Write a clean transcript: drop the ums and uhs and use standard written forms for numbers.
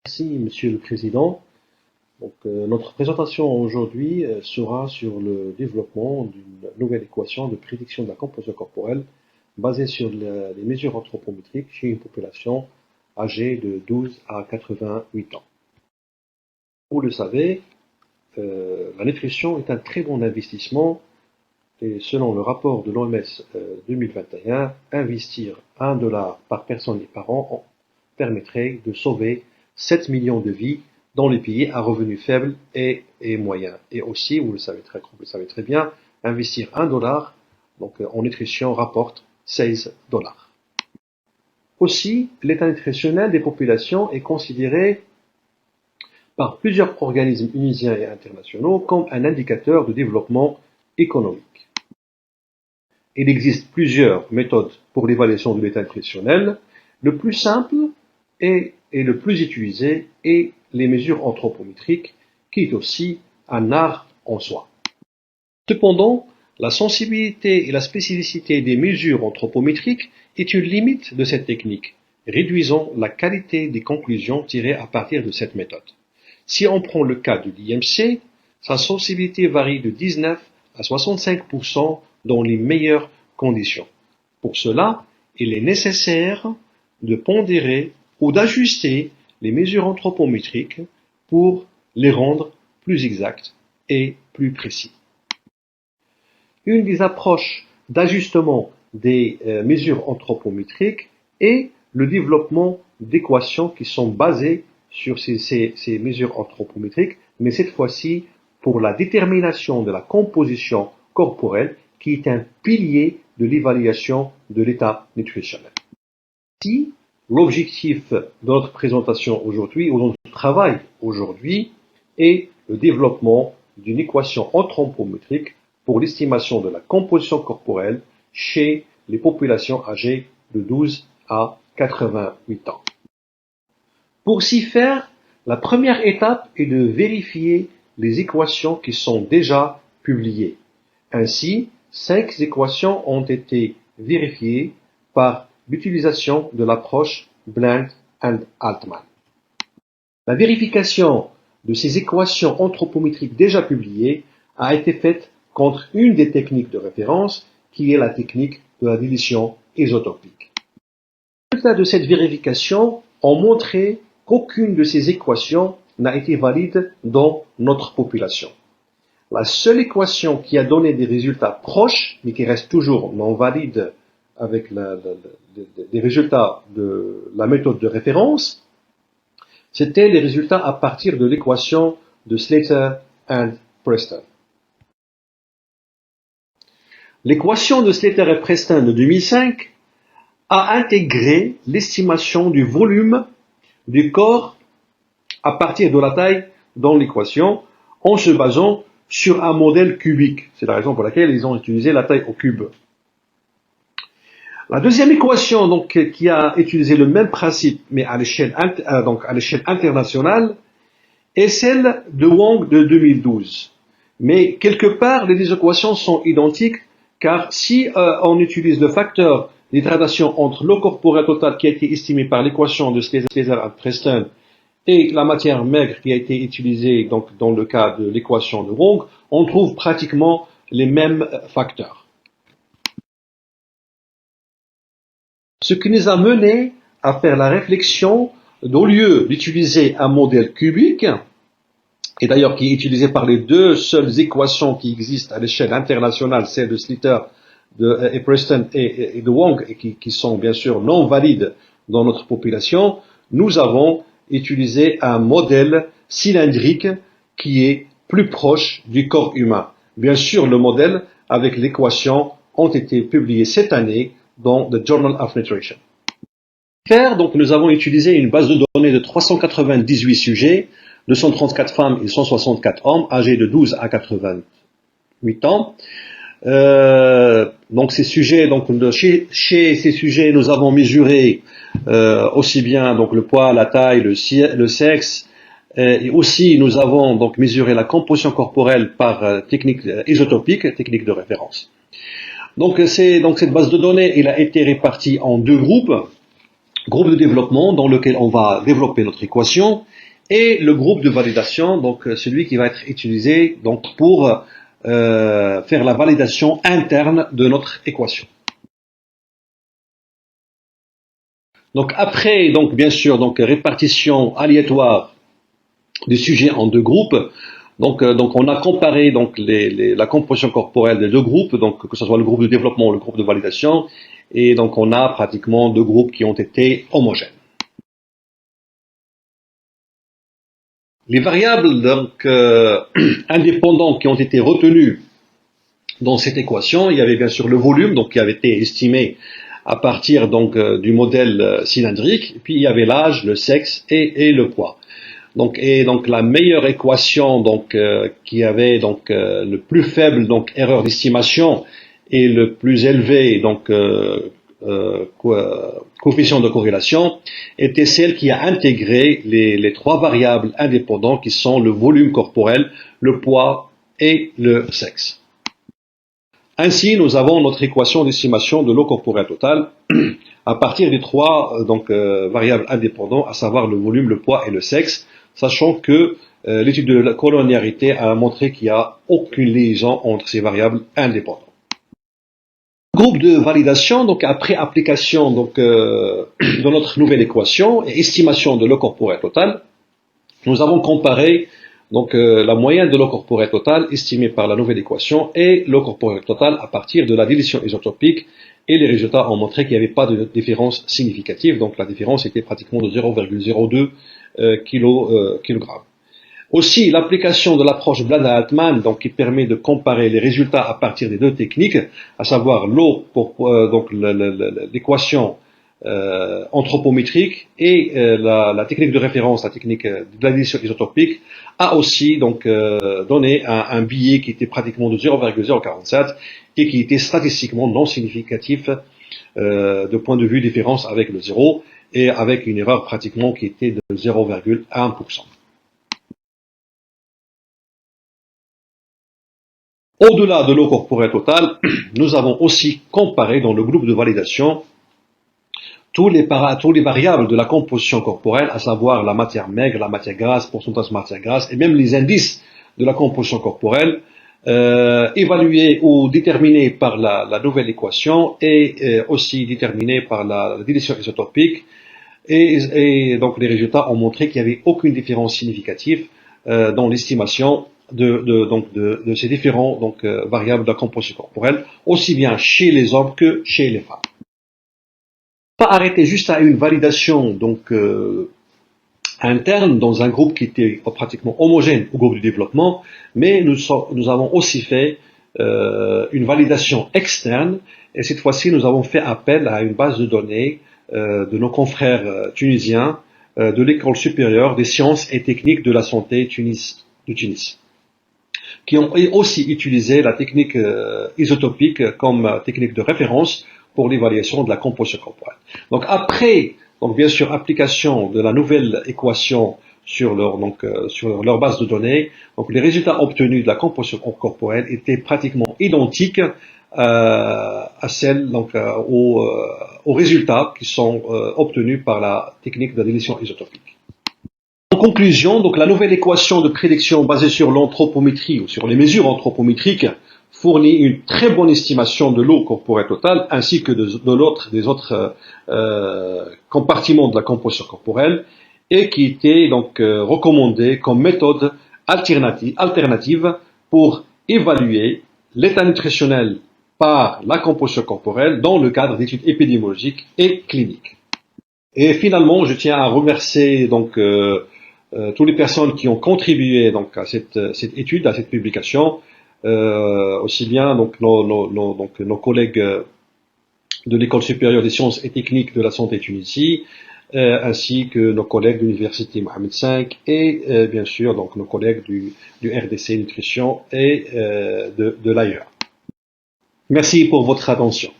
Merci, Monsieur le Président. Notre présentation aujourd'hui sera sur le développement d'une nouvelle équation de prédiction de la composition corporelle basée sur les mesures anthropométriques chez une population âgée de 12 à 88 ans. Vous le savez, la nutrition est un très bon investissement et selon le rapport de l'OMS 2021, investir $1 par personne et par an permettrait de sauver 7 millions de vies dans les pays à revenus faibles et moyens. Et aussi, vous le savez très bien, investir $1 en nutrition rapporte $16. Aussi, l'état nutritionnel des populations est considéré par plusieurs organismes unisiens et internationaux comme un indicateur de développement économique. Il existe plusieurs méthodes pour l'évaluation de l'état nutritionnel. Le plus simple et le plus utilisé est les mesures anthropométriques, qui est aussi un art en soi. Cependant, la sensibilité et la spécificité des mesures anthropométriques est une limite de cette technique, réduisant la qualité des conclusions tirées à partir de cette méthode. Si on prend le cas de l'IMC, sa sensibilité varie de 19 à 65% dans les meilleures conditions. Pour cela, il est nécessaire de pondérer ou d'ajuster les mesures anthropométriques pour les rendre plus exactes et plus précis. Une des approches d'ajustement des mesures anthropométriques est le développement d'équations qui sont basées sur ces mesures anthropométriques, mais cette fois-ci pour la détermination de la composition corporelle qui est un pilier de l'évaluation de l'état nutritionnel. Si l'objectif de notre présentation aujourd'hui, ou de notre travail aujourd'hui, est le développement d'une équation anthropométrique pour l'estimation de la composition corporelle chez les populations âgées de 12 à 88 ans. Pour s'y faire, la première étape est de vérifier les équations qui sont déjà publiées. Ainsi, 5 équations ont été vérifiées par l'utilisation de l'approche Bland and Altman. La vérification de ces équations anthropométriques déjà publiées a été faite contre une des techniques de référence, qui est la technique de la dilution isotopique. Les résultats de cette vérification ont montré qu'aucune de ces équations n'a été valide dans notre population. La seule équation qui a donné des résultats proches, mais qui reste toujours non valide avec les résultats de la méthode de référence, c'était les résultats à partir de l'équation de Slater and Preston. L'équation de Slater et Preston de 2005 a intégré l'estimation du volume du corps à partir de la taille dans l'équation en se basant sur un modèle cubique. C'est la raison pour laquelle ils ont utilisé la taille au cube. La deuxième équation qui a utilisé le même principe mais à l'échelle internationale est celle de Wong de 2012. Mais quelque part, les deux équations sont identiques car si on utilise le facteur d'hydratation entre l'eau corporelle totale qui a été estimée par l'équation de Slater et Preston et la matière maigre qui a été utilisée dans le cas de l'équation de Wong, on trouve pratiquement les mêmes facteurs. Ce qui nous a mené à faire la réflexion d'au lieu d'utiliser un modèle cubique, et d'ailleurs qui est utilisé par les deux seules équations qui existent à l'échelle internationale, celle de Slater et Preston et de Wong, et qui sont bien sûr non valides dans notre population, nous avons utilisé un modèle cylindrique qui est plus proche du corps humain. Bien sûr, le modèle avec l'équation ont été publiés cette année dans The Journal of Nutrition. Donc, nous avons utilisé une base de données de 398 sujets, 234 femmes et 164 hommes âgés de 12 à 88 ans. Donc ces sujets, chez ces sujets, nous avons mesuré aussi bien le poids, la taille, le sexe, et aussi nous avons mesuré la composition corporelle par technique isotopique, technique de référence. Donc cette base de données, elle a été répartie en deux groupes. groupe de développement dans lequel on va développer notre équation, et le groupe de validation, donc celui qui va être utilisé donc pour faire la validation interne de notre équation. Donc après, donc bien sûr, donc répartition aléatoire des sujets en deux groupes. Donc on a comparé donc la composition corporelle des deux groupes, donc que ce soit le groupe de développement ou le groupe de validation, et donc on a pratiquement deux groupes qui ont été homogènes. Les variables donc indépendantes qui ont été retenues dans cette équation, il y avait bien sûr le volume, donc qui avait été estimé à partir donc du modèle cylindrique, et puis il y avait l'âge, le sexe et le poids. Donc la meilleure équation donc qui avait donc le plus faible donc erreur d'estimation et le plus élevé donc coefficient de corrélation était celle qui a intégré les trois variables indépendantes qui sont le volume corporel, le poids et le sexe. Ainsi, nous avons notre équation d'estimation de l'eau corporelle totale à partir des trois variables indépendantes, à savoir le volume, le poids et le sexe, sachant que l'étude de la collinéarité a montré qu'il n'y a aucune liaison entre ces variables indépendantes. Groupe de validation, donc après application de notre nouvelle équation et estimation de l'eau corporelle totale, nous avons comparé la moyenne de l'eau corporelle totale estimée par la nouvelle équation et l'eau corporelle totale à partir de la dilution isotopique, et les résultats ont montré qu'il n'y avait pas de différence significative, donc la différence était pratiquement de 0,02 kg. Aussi, l'application de l'approche Blanda-Altman, donc qui permet de comparer les résultats à partir des deux techniques, à savoir l'eau pour l'équation anthropométrique et la technique de référence, la technique de l'addition isotopique, a aussi donné un billet qui était pratiquement de 0,047 et qui était statistiquement non significatif de point de vue différence avec le zéro, et avec une erreur pratiquement qui était de 0,1%. Au-delà de l'eau corporelle totale, nous avons aussi comparé dans le groupe de validation tous les variables de la composition corporelle, à savoir la matière maigre, la matière grasse, pourcentage de matière grasse, et même les indices de la composition corporelle, évalués ou déterminés par la nouvelle équation et aussi déterminés par la dilution isotopique. Et donc les résultats ont montré qu'il n'y avait aucune différence significative dans l'estimation de ces différents variables de la composition corporelle, aussi bien chez les hommes que chez les femmes. Pas arrêter juste à une validation interne dans un groupe qui était pratiquement homogène au groupe du développement, mais nous avons aussi fait une validation externe, et cette fois-ci nous avons fait appel à une base de données de nos confrères tunisiens de l'école supérieure des sciences et techniques de la santé de Tunis, qui ont aussi utilisé la technique isotopique comme technique de référence pour l'évaluation de la composition corporelle. Donc après, bien sûr, application de la nouvelle équation sur leur base de données, donc les résultats obtenus de la composition corporelle étaient pratiquement identiques à celles aux résultats qui sont obtenus par la technique de dilution isotopique. En conclusion, donc la nouvelle équation de prédiction basée sur l'anthropométrie ou sur les mesures anthropométriques fournit une très bonne estimation de l'eau corporelle totale ainsi que des autres compartiments de la composition corporelle, et qui était donc recommandée comme méthode alternative pour évaluer l'état nutritionnel par la composition corporelle dans le cadre d'études épidémiologiques et cliniques. Et finalement, je tiens à remercier toutes les personnes qui ont contribué à cette étude, à cette publication, aussi bien nos collègues de l'École supérieure des sciences et techniques de la santé Tunisie, ainsi que nos collègues de l'Université Mohamed V et bien sûr nos collègues du RDC Nutrition et de l'ailleurs. Merci pour votre attention.